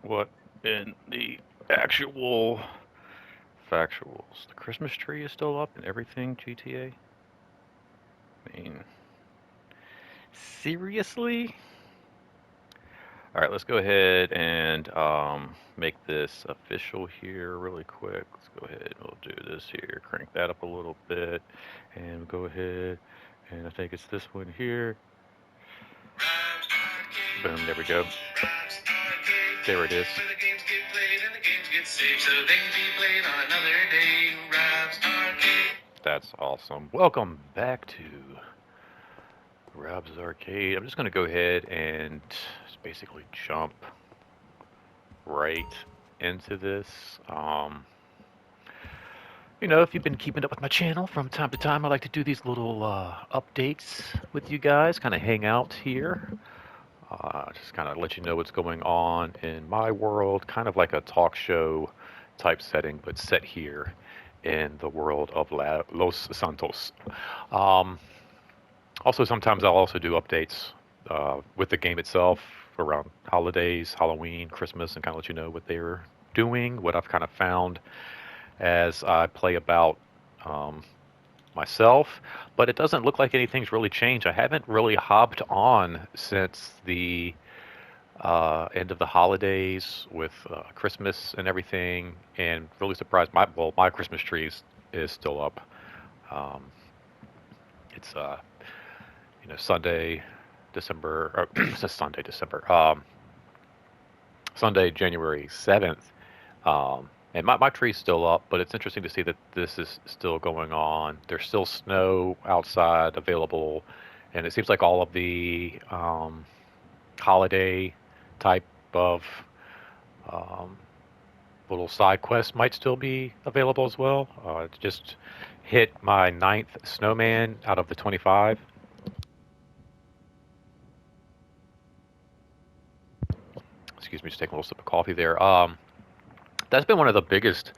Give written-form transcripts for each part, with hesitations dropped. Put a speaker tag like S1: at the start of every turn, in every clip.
S1: What in the actual factuals? The Christmas tree is still up and everything, GTA? I mean, seriously? All right, let's go ahead and make this official here really quick. Let's go ahead. We'll do this here. Crank that up a little bit, and go ahead. And I think it's this one here. Boom. There we go. There it is. That's awesome. Welcome back to Rob's Arcade. I'm just going to go ahead and just basically jump right into this. If you've been keeping up with my channel from time to time, I like to do these little updates with you guys, kind of hang out here, just kind of let you know what's going on in my world, kind of like a talk show type setting, but set here in the world of Los Santos. Um, Also, sometimes I'll also do updates with the game itself around holidays, Halloween, Christmas, and kind of let you know what they're doing, what I've kind of found as I play about um, myself. But it doesn't look like anything's really changed. I haven't really hopped on since the end of the holidays with Christmas and everything, and really surprised. My Christmas tree is still up. Um, it's Sunday, December, or it's a Sunday, December, Sunday, January 7th. And my tree's still up, but it's interesting to see that this is still going on. There's still snow outside available, and it seems like all of the holiday type of um, little side quests might still be available as well. Just hit my ninth snowman out of the 25. Excuse me, just taking a little sip of coffee there. That's been one of the biggest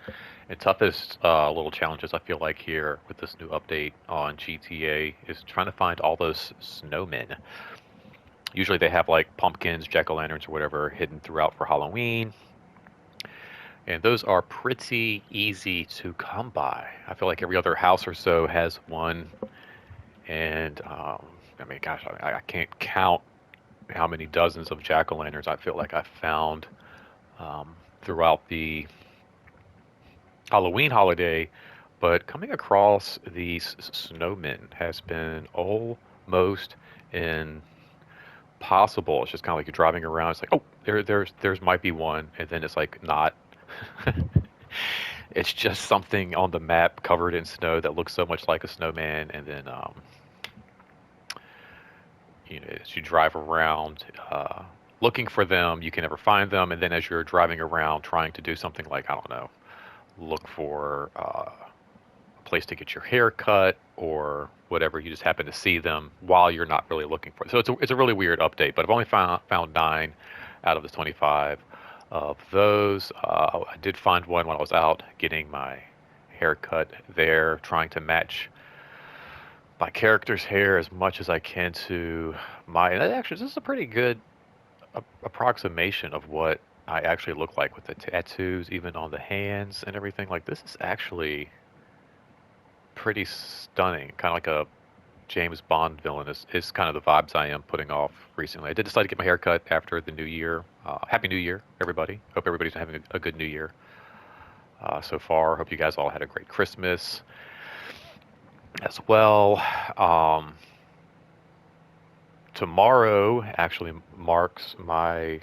S1: and toughest little challenges I feel like here with this new update on GTA is trying to find all those snowmen. Usually they have like pumpkins, jack-o'-lanterns, or whatever hidden throughout for Halloween, and those are pretty easy to come by. I feel like every other house or so has one, and I mean, gosh, I can't count how many dozens of jack-o'-lanterns I feel like I found throughout the Halloween holiday, but coming across these snowmen has been almost impossible. It's just kind of like you're driving around. It's like, oh, there's might be one, and then it's like not. It's just something on the map covered in snow that looks so much like a snowman, and then as you drive around looking for them, you can never find them, and then as you're driving around trying to do something like I don't know, look for place to get your hair cut or whatever. You just happen to see them while you're not really looking for it. So it's a really weird update, but I've only found 9 out of the 25 of those. I did find one when I was out getting my haircut there, trying to match my character's hair as much as I can to my. And actually, this is a pretty good approximation of what I actually look like with the tattoos, even on the hands and everything. Like this is actually pretty stunning, kind of like a James Bond villain is kind of the vibes I am putting off recently. I did decide to get my hair cut after the new year. Happy New Year, everybody. Hope everybody's having a good new year so far. Hope you guys all had a great Christmas as well. Um, Tomorrow actually marks my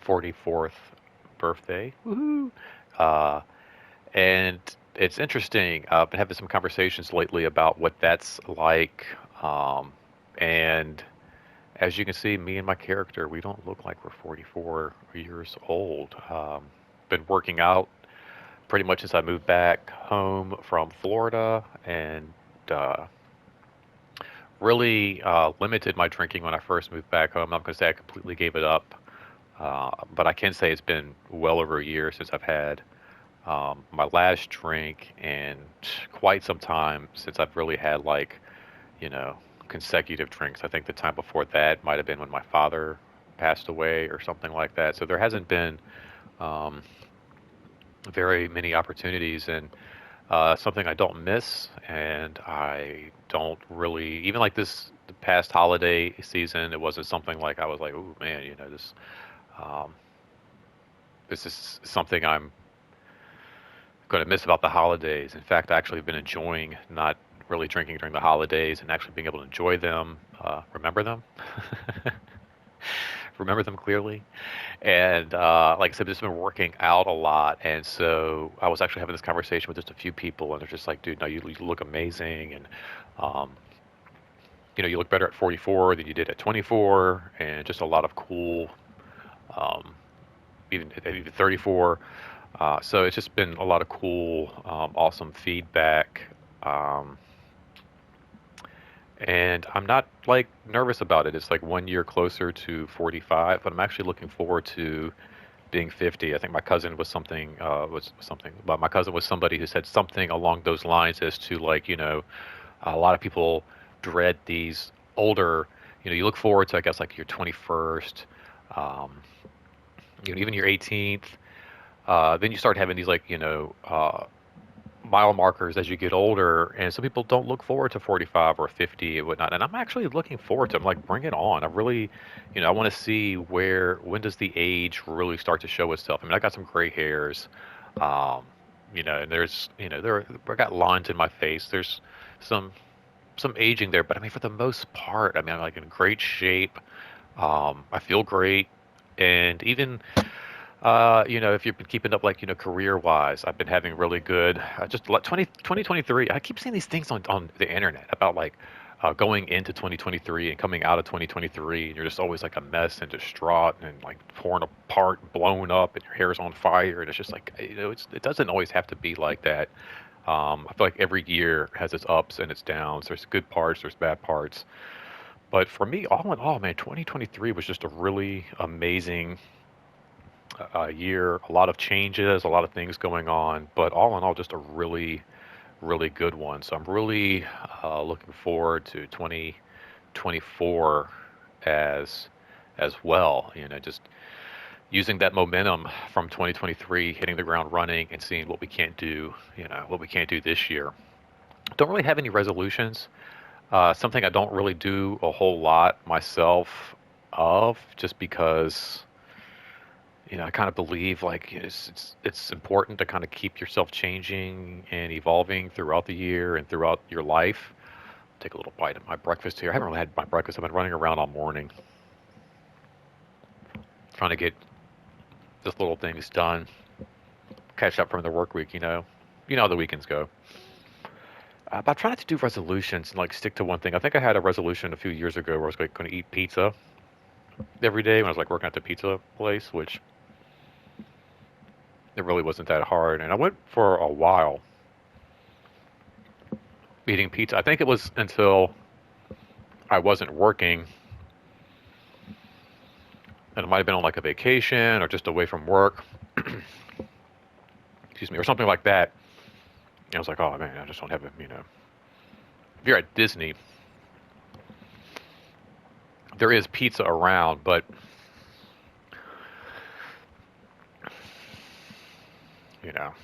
S1: 44th birthday. Woohoo! Uh, And it's interesting. I've been having some conversations lately about what that's like. Um, and as you can see, me and my character, we don't look like we're 44 years old. Been working out pretty much since I moved back home from Florida and uh, really limited my drinking when I first moved back home. I'm not going to say I completely gave it up, but I can say it's been well over a year since I've had my last drink and quite some time since I've really had you know, consecutive drinks. I think the time before that might have been when my father passed away or something like that. So there hasn't been um, very many opportunities, and something I don't miss, and I don't really even like this the past holiday season. It wasn't something like I was like, oh man, um, this is something I'm going to miss about the holidays. In fact, I actually have been enjoying not really drinking during the holidays and actually being able to enjoy them, remember them, remember them clearly. And like I said, just been working out a lot, and so I was actually having this conversation with just a few people, and they're just like, "Dude, no, you look amazing, and um, you look better at 44 than you did at 24, and just a lot of cool, um, even 34." So it's just been a lot of cool, awesome feedback. Um, and I'm not like nervous about it. It's like 1 year closer to 45, but I'm actually looking forward to being 50. I think my cousin was something, but my cousin was somebody who said something along those lines as to like, a lot of people dread these older, you look forward to, I guess, like your 21st, um, even your 18th. Then you start having these like, mile markers as you get older, and some people don't look forward to 45 or 50 and whatnot. And I'm actually looking forward to it. I'm like, bring it on. I really, I want to see when does the age really start to show itself. I mean, I got some gray hairs, um, and there's, I got lines in my face. There's some some aging there, but I mean, for the most part, I mean, I'm like in great shape. I feel great, and even if you've been keeping up, like, career-wise, I've been having really good, just like 2023. I keep seeing these things on the internet about like going into 2023 and coming out of 2023, and you're just always like a mess and distraught and like torn apart, blown up, and your hair's on fire. And it's just like, it doesn't always have to be like that. I feel like every year has its ups and its downs. There's good parts, there's bad parts. But for me, all in all, man, 2023 was just a really amazing year, a lot of changes, a lot of things going on, but all in all, just a really, really good one. So I'm really looking forward to 2024 as as well. Just using that momentum from 2023, hitting the ground running, and seeing what we can't do. What we can't do this year. Don't really have any resolutions. Something I don't really do a whole lot myself of, just because I kind of believe like it's important to kind of keep yourself changing and evolving throughout the year and throughout your life. Take a little bite of my breakfast here. I haven't really had my breakfast. I've been running around all morning trying to get this little things done, catch up from the work week. How the weekends go. But I try not to do resolutions and like stick to one thing. I think I had a resolution a few years ago where I was like going to eat pizza every day when I was like working at the pizza place, which it really wasn't that hard. And I went for a while eating pizza. I think it was until I wasn't working, and it might have been on like a vacation or just away from work, excuse me, or something like that. And I was like, oh man, I just don't have it. If you're at Disney, there is pizza around, but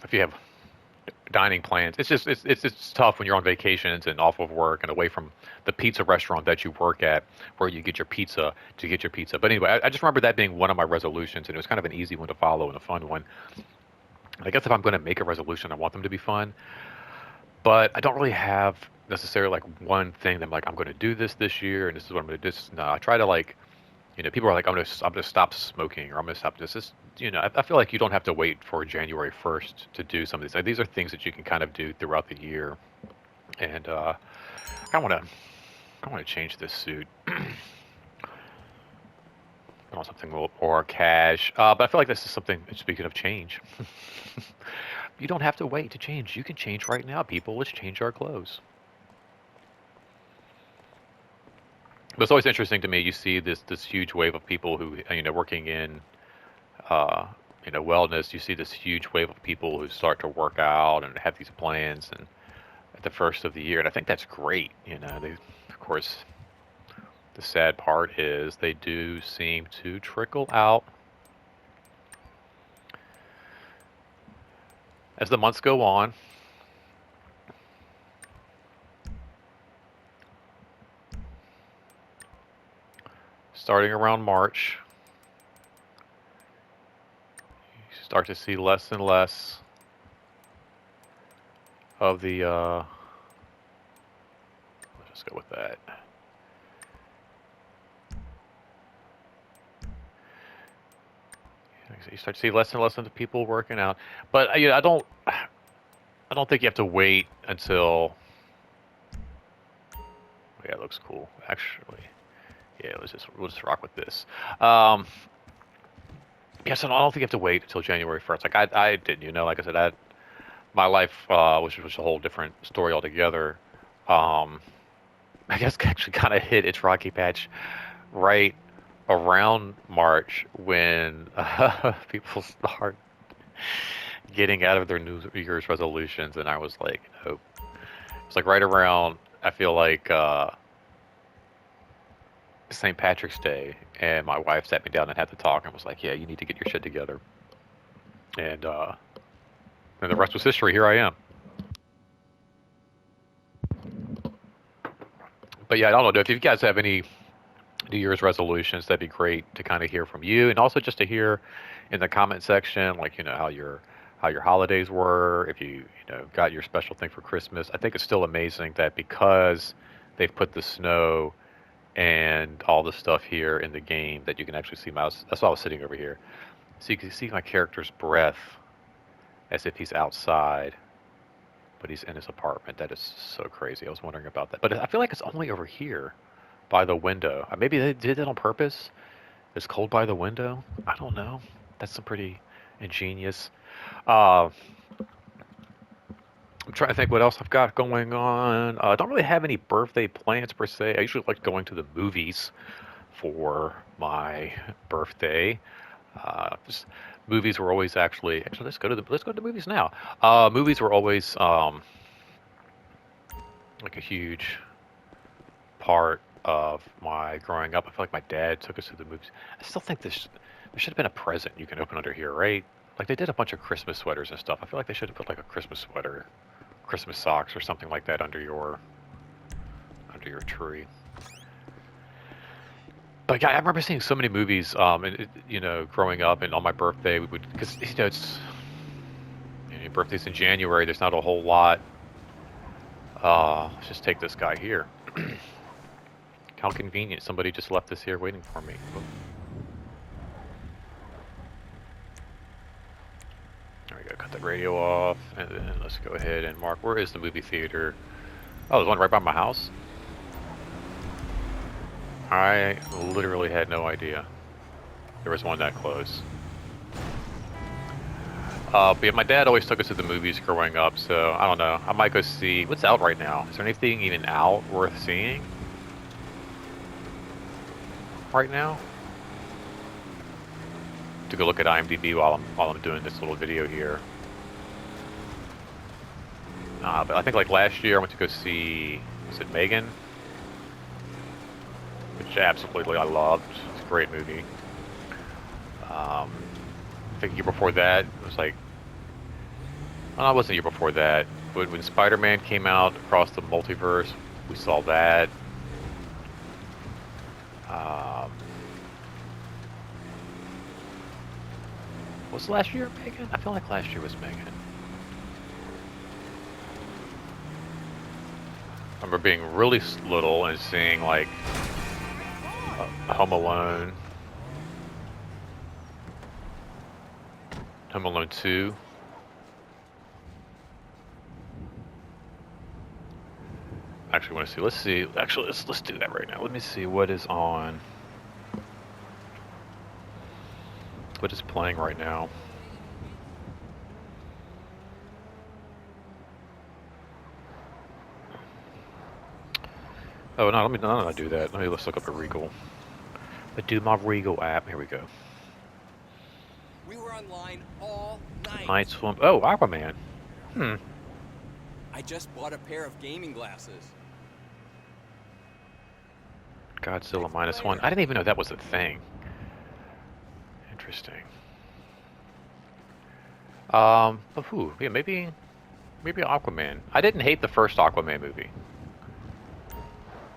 S1: if you have dining plans, it's tough when you're on vacations and off of work and away from the pizza restaurant that you work at, where you get your pizza to get your pizza. But anyway, I just remember that being one of my resolutions, and it was kind of an easy one to follow and a fun one. I guess if I'm going to make a resolution, I want them to be fun, but I don't really have necessarily like one thing that I'm going to do this year, and this is what I'm going to do. No, I try to like, people are like, I'm gonna stop smoking, or I'm gonna stop this. I feel like you don't have to wait for January 1st to do some of these. Like, these are things that you can kind of do throughout the year. And I want to change this suit. I want something a little more cash. But I feel like this is something. Speaking of change, you don't have to wait to change. You can change right now, people. Let's change our clothes. But it's always interesting to me. You see this huge wave of people who working in uh, wellness. You see this huge wave of people who start to work out and have these plans and at the first of the year, and I think that's great. They, of course, the sad part is they do seem to trickle out as the months go on. Starting around March, you start to see less and less of the, let's just go with that. You start to see less and less of the people working out, but I don't think you have to wait until. Yeah, it looks cool, actually. Yeah, we'll just rock with this. Yeah, so I don't think you have to wait until January 1st. Like I didn't, like I said, my life, which was a whole different story altogether. I guess actually kind of hit its rocky patch right around March when people start getting out of their New Year's resolutions, and I was like, nope. It's like right around, I feel like St. Patrick's Day, and my wife sat me down and had to talk and was like, yeah, you need to get your shit together. And the rest was history. Here I am. But yeah, I don't know if you guys have any New Year's resolutions. That'd be great to kind of hear from you, and also just to hear in the comment section, like how your holidays were. If you got your special thing for Christmas. I think it's still amazing that because they've put the snow and all the stuff here in the game that you can actually see that's why I was sitting over here. So you can see my character's breath as if he's outside, but he's in his apartment. That is so crazy. I was wondering about that. But I feel like it's only over here by the window. Maybe they did it on purpose. It's cold by the window. I don't know. That's some pretty ingenious. I'm trying to think what else I've got going on. I don't really have any birthday plans per se. I usually like going to the movies for my birthday. Just movies were always actually let's go to the movies now. Movies were always like a huge part of my growing up. I feel like my dad took us to the movies. I still think there should have been a present you can open under here, right? Like they did a bunch of Christmas sweaters and stuff. I feel like they should have put like a Christmas sweater, Christmas socks, or something like that under your tree. But yeah, I remember seeing so many movies, growing up, and on my birthday we would, because it's your birthday's in January. There's not a whole lot. Let's just take this guy here. How convenient! Somebody just left this here waiting for me. There we go. Cut the radio off, and then let's go ahead and mark. Where is the movie theater? Oh, there's one right by my house. I literally had no idea there was one that close. But yeah, my dad always took us to the movies growing up, so I don't know. I might go see what's out right now. Is there anything even out worth seeing right now? To go look at IMDb while I'm doing this little video here. But I think like last year I went to go see, was it Megan? Which absolutely I loved. It's a great movie. I think the year before that, it was like, well, it wasn't the year before that, but when Spider-Man came out across the multiverse, we saw that. Was last year Megan? I feel like last year was Megan. I remember being really little and seeing like Home Alone. Home Alone 2. Actually, want to see. Let's see. Actually, let's do that right now. Let me see what is on. What is playing right now? Oh no! Let me not do that. Let's look up a Regal. But do my Regal app. Here we go.
S2: We were online all night.
S1: Night Swim. Oh, Aquaman.
S2: I just bought a pair of gaming glasses.
S1: Godzilla -1. I didn't even know that was a thing. Interesting. Yeah, maybe Aquaman. I didn't hate the first Aquaman movie.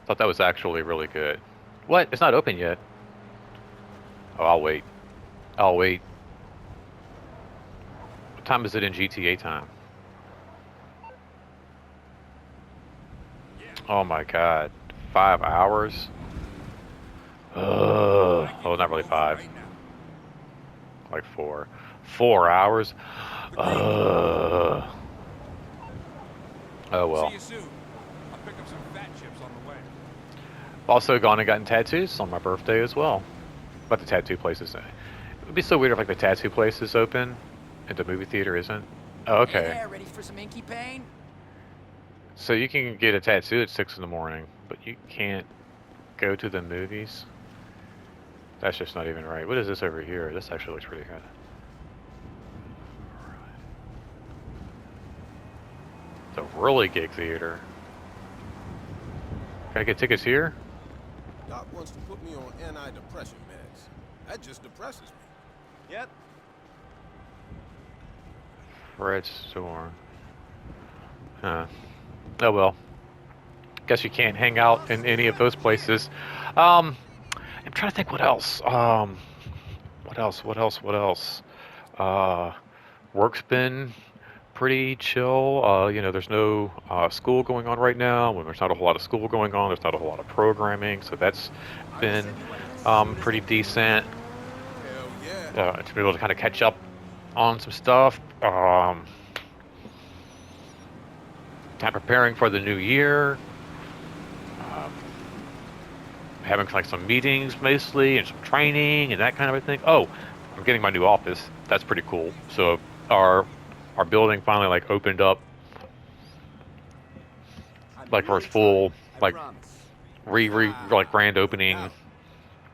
S1: Thought that was actually really good. What? It's not open yet. Oh, I'll wait. I'll wait. What time is it in GTA time? Oh my god. 5 hours? Oh, not really 5. Like 4. 4 hours? Oh well.
S2: See you soon. I'll pick up some fat chips on the way.
S1: Also gone and gotten tattoos on my birthday as well. But the tattoo place is... It would be so weird if like the tattoo place is open and the movie theater isn't. Oh, okay.
S2: Yeah, ready for some inky pain?
S1: So you can get a tattoo at 6 in the morning, but you can't go to the movies? That's just not even right. What is this over here? This actually looks pretty good. The really gig theater. Can I get tickets here?
S3: Doc wants to put me on antidepressant meds. That just depresses me.
S2: Yep.
S1: Fred's store. Huh. Oh well. Guess you can't hang out in any of those places. I'm trying to think what else. What else? Work's been pretty chill. You know, there's no school going on right now. When there's not a whole lot of school going on, there's not a whole lot of programming, so that's been pretty decent.
S3: Hell yeah.
S1: To be able to kind of catch up on some stuff. Kind of preparing for the new year. Having like some meetings mostly and some training and that kind of a thing. Oh, I'm getting my new office. That's pretty cool. So our building finally like opened up like for its full like like grand opening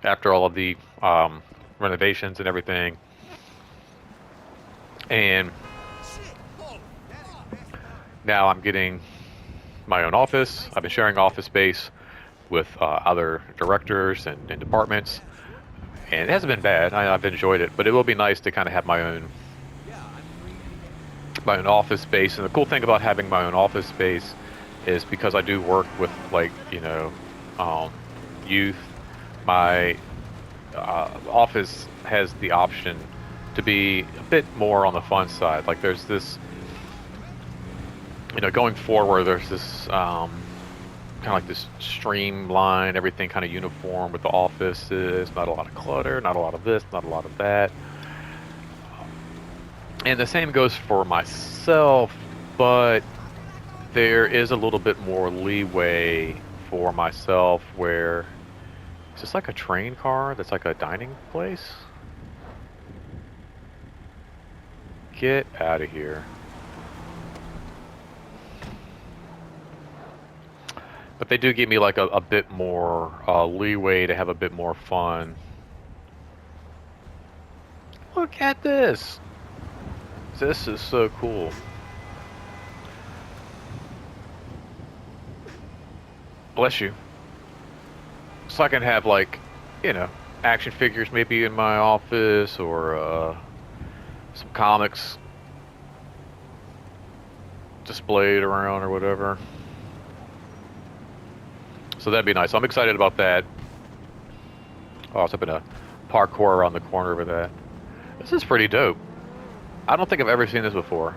S1: after all of the renovations and everything. And now I'm getting my own office. I've been sharing office space with other directors and departments, and it hasn't been bad. I've enjoyed it, but it will be nice to kind of have my own office space. And the cool thing about having my own office space is because I do work with like, you know, youth, my office has the option to be a bit more on the fun side. Like there's this, you know, going forward, there's this kind of like this streamline, everything kind of uniform with the offices, not a lot of clutter, not a lot of this, not a lot of that. And the same goes for myself, but there is a little bit more leeway for myself where, is this like a train car that's like a dining place? Get out of here. But they do give me like a bit more leeway to have a bit more fun. Look at this. This is so cool. Bless you. So I can have like, you know, action figures maybe in my office or some comics displayed around or whatever. So that'd be nice. I'm excited about that. Oh, I was hoping to parkour around the corner over that. This is pretty dope. I don't think I've ever seen this before.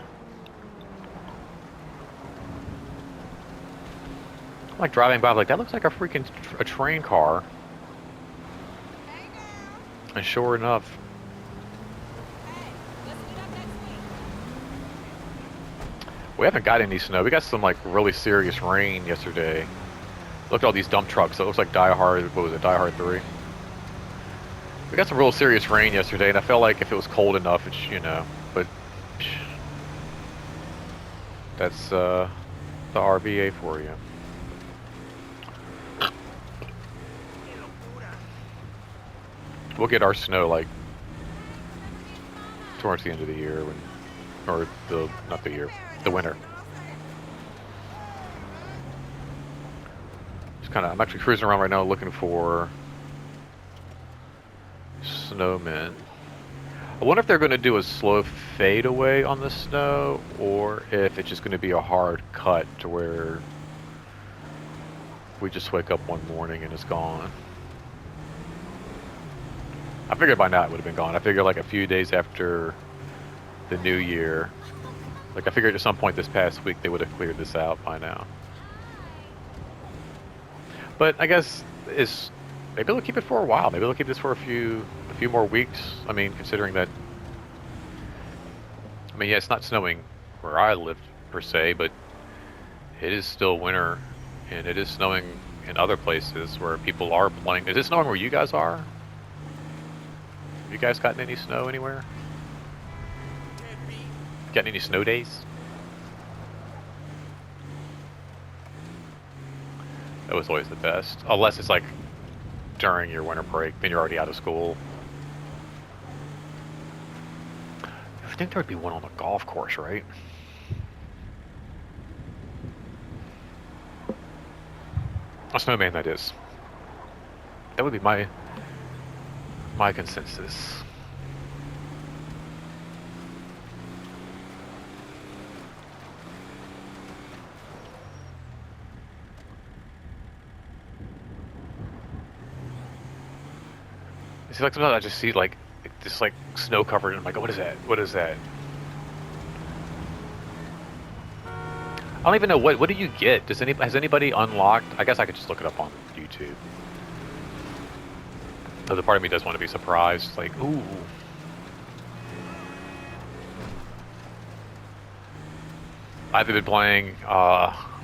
S1: I'm like driving by, like that looks like a freaking a train car. And sure enough, we haven't got any snow. We got some like really serious rain yesterday. Look at all these dump trucks. It looks like Die Hard. What was it? Die Hard 3. We got some real serious rain yesterday, and I felt like if it was cold enough, it's, you know, but that's the RVA for you. We'll get our snow like towards the end of the year, when, or not the year, the winter. Just I'm actually cruising around right now looking for snowmen. I wonder if they're going to do a slow fade away on the snow, or if it's just going to be a hard cut to where we just wake up one morning and it's gone. I figured by now it would have been gone. I figured like a few days after the new year. Like I figured at some point this past week they would have cleared this out by now. But I guess maybe they'll keep it for a while. Maybe they'll keep this for a few more weeks. I mean, considering that. I mean, yeah, it's not snowing where I live per se, but it is still winter, and it is snowing in other places where people are playing. Is it snowing where you guys are? Have you guys gotten any snow anywhere? Gotten any snow days? That was always the best. Unless it's like during your winter break, then you're already out of school. I think there would be one on the golf course, right? A snowman, that is. That would be my consensus. See, like sometimes I just see like this like snow covered, and I'm like, oh, what is that? What is that? I don't even know what do you get? Has anybody unlocked? I guess I could just look it up on YouTube. So the part of me does want to be surprised, like, ooh. I've been playing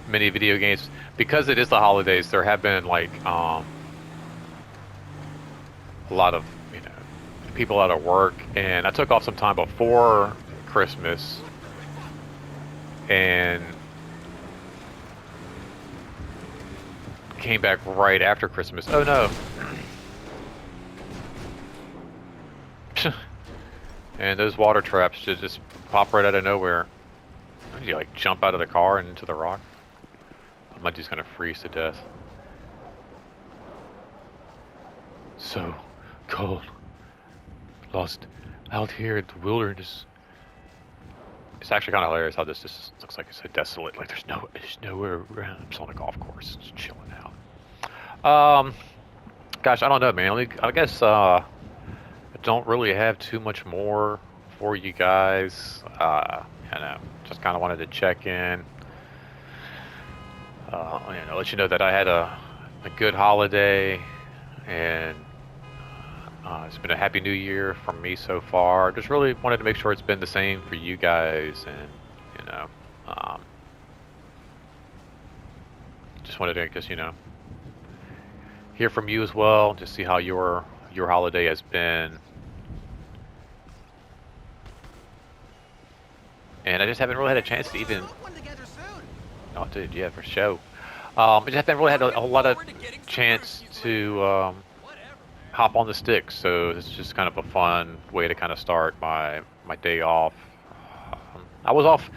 S1: many video games because it is the holidays. There have been like a lot of people out of work, and I took off some time before Christmas, and came back right after Christmas. Oh no. And those water traps just pop right out of nowhere. You like jump out of the car and into the rock. I might just gonna freeze to death. So cold. Lost out here in the wilderness. It's actually kind of hilarious how this just looks like it's so desolate. Like there's nowhere around. I'm just on a golf course, just chilling out. Gosh, I don't know, man. I guess I don't really have too much more for you guys. Just kind of wanted to check in. Let you know that I had a good holiday, and it's been a happy new year for me so far. Just really wanted to make sure it's been the same for you guys, and just wanted to just hear from you as well, just see how your holiday has been. And I just haven't really had a chance to even. Oh, dude, yeah, for sure. I just haven't really had a lot of chance to hop on the stick, so it's just kind of a fun way to kind of start my day off. I was off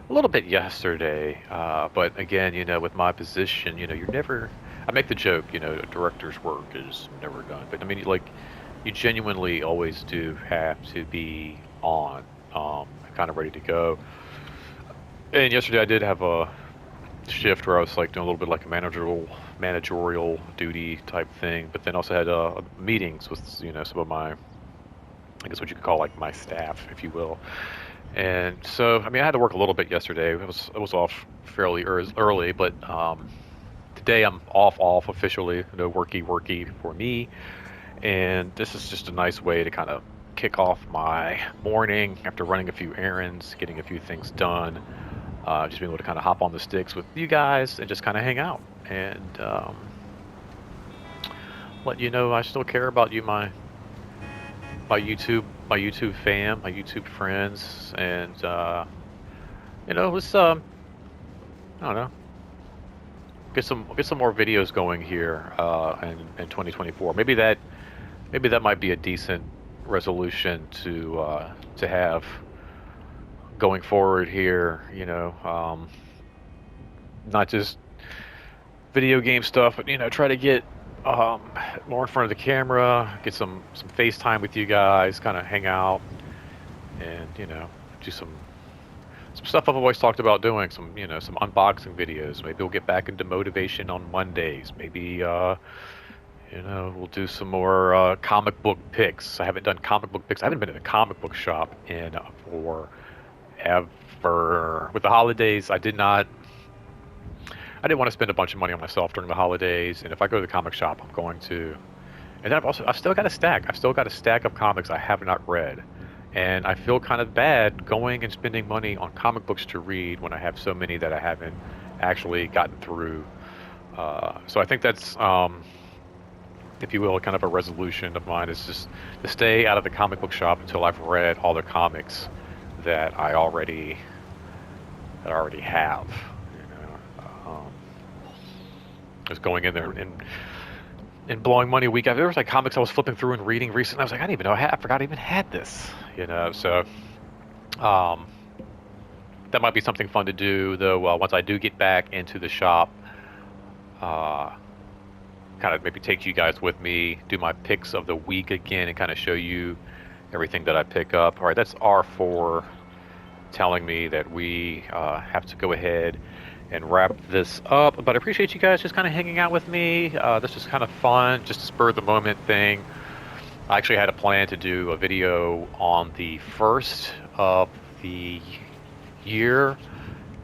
S1: a little bit yesterday, but again, with my position, you're never. I make the joke, a director's work is never done, but I mean, like, you genuinely always do have to be on, kind of ready to go. And yesterday I did have a shift where I was like doing a little bit like a managerial duty type thing, but then also had meetings with some of my, I guess what you could call like my staff, if you will. And so I mean I had to work a little bit yesterday. I was off fairly early, but today I'm off officially. No worky for me, and this is just a nice way to kind of kick off my morning after running a few errands, getting a few things done. Just being able to kind of hop on the sticks with you guys and just kind of hang out and let you know I still care about you, my YouTube fam, my YouTube friends, and let's I don't know, get some more videos going here in 2024. Maybe that might be a decent resolution to have going forward here, not just video game stuff, but try to get more in front of the camera, get some FaceTime with you guys, kind of hang out, and do some stuff I've always talked about doing. Some unboxing videos. Maybe we'll get back into motivation on Mondays. Maybe we'll do some more comic book picks. I haven't done comic book picks. I haven't been in a comic book shop in forever. With the holidays, I didn't want to spend a bunch of money on myself during the holidays. And if I go to the comic shop, I'm going to. And then I've still got a stack. I've still got a stack of comics I have not read. And I feel kind of bad going and spending money on comic books to read when I have so many that I haven't actually gotten through. So I think that's, if you will, kind of a resolution of mine, is just to stay out of the comic book shop until I've read all the comics that I already have. Just going in there and blowing money a week. There was like comics I was flipping through and reading recently. I was like, I didn't even know I forgot I even had this. So that might be something fun to do, though. Once I do get back into the shop, kind of maybe take you guys with me, do my picks of the week again, and kind of show you everything that I pick up. All right, that's R4 telling me that we have to go ahead and wrap this up. But I appreciate you guys just kind of hanging out with me. This was kind of fun, just a spur of the moment thing. I actually had a plan to do a video on the 1st of the year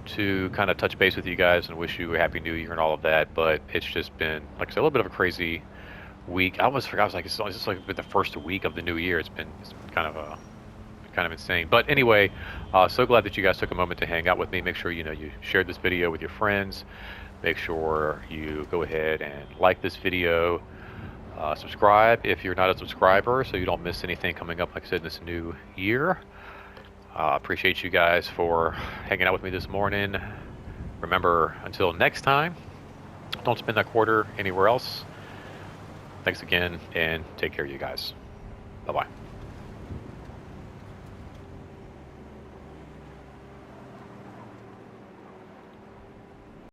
S1: to kind of touch base with you guys and wish you a happy new year and all of that. But it's just been, like I said, a little bit of a crazy week. I almost forgot. I was like, it's just like been the first week of the new year. It's been kind of insane. But anyway, so glad that you guys took a moment to hang out with me. Make sure you shared this video with your friends. Make sure you go ahead and like this video. Subscribe if you're not a subscriber, so you don't miss anything coming up, like I said, in this new year. Appreciate you guys for hanging out with me this morning. Remember, until next time, don't spend that quarter anywhere else. Thanks again, and take care of you guys. Bye-bye.